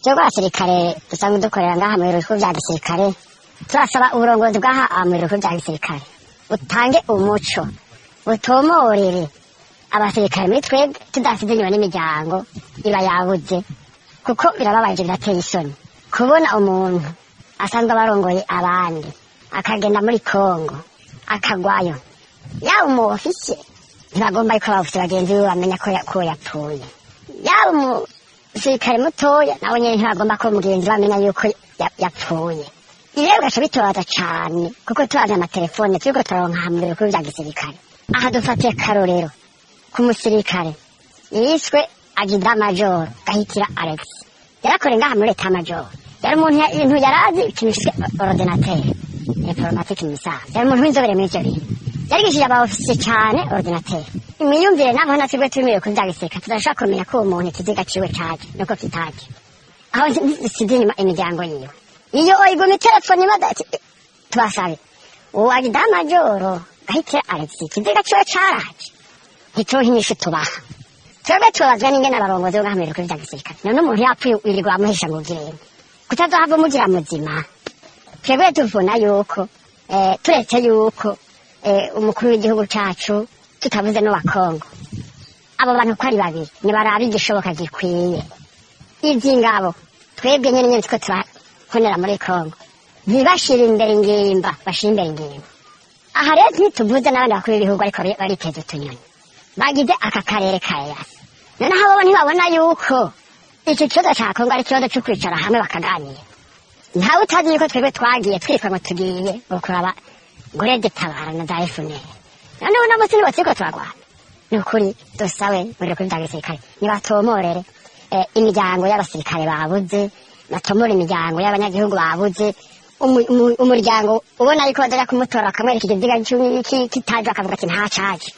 twebwe abasirikare dusanzwe dukorera ngaha mu biro bikuru vya gisirikare turasaba uburongozi bw'aha mu biro bikuru vya gisirikare butange umuco butomorere abasirikare muri twebwe tudasize inyuma n'imiryango iba yabuze kuko birababaje birateye isoni kubona umuntu asanzwe abarongoye abandi akagenda muri Kongo akagwayo yaba umu ofisiye ntibagomba yuko abafise bagenzi biwe bamenya ko yapfuye yaba umusirikare mutoya nawe nyene ntibagomba ko mugenzi bamenya yuko yapfuye iyo bigaca bitubaza cane kuko turazi amatelefone turiko turaronka mu biro bikuru vya gisirikare aha dufatiye akarorero ku musirikare yiswe Agida Major Gahitira Alex yarakore ngaha muri leta major yari umuntu ibintu yarazi ikinishe ordinateur informatique misaha yari umuntu w'inzobere muri ivyo bintu yarigishije aba ofisiye cane ordinateur imiyumvire naho natwebwe turi ku vya gisirikare tudashaka kumenya ko uwo muntu ikiziga ciwe caje nuko kitaje aho size inyuma imiryango yiwe iyo oyiguma telefone badati tubasabe uwo Agida Major Gahitira Alex ikiziga ciwe caraje ntituhinyishe tubaha twebwe tubazwa n'ingene abarongozi bo ngaha mu biro bikuru vya gisirikare none umuntu yapfuye wirirwa amuhisha ngo ugirene kutazohava umugira muzima twebwe tuvuna yuko turetse yuko umukuru w'igihugu cacu tutavuze n'uwa Kongo abo bantu ko ari babiri nibarabe igishoboka gikwiye ivy'ingabo twebwe nyene two turahonera muri Kongo ntibashira imbere ingimba bashira imbere ingimba aha rero ntituvuze n'abandi bakuru b'ibihugu ariko bariteze utunyoni bagize aka karere ka EAC noneho abo ntibabona yuko iki kibazo ca Kongo ari ikibazo cyo kwicara hamwe bakaganira ntawe utazi yuko twebwe twagiye twitwa ngo tugiye kuraba ngorede tabara na za FNL noneho n'amusi ni batsiko turagwana ni ukuri dusawe muri kuri gisirikare nibatomorere imiryango y'abasirikare babuze batomora imiryango y'abanyagihugu babuze umuryango ubona yuko badaja kumutora akamwereka ikiziga kitaje akavuga ati nta caje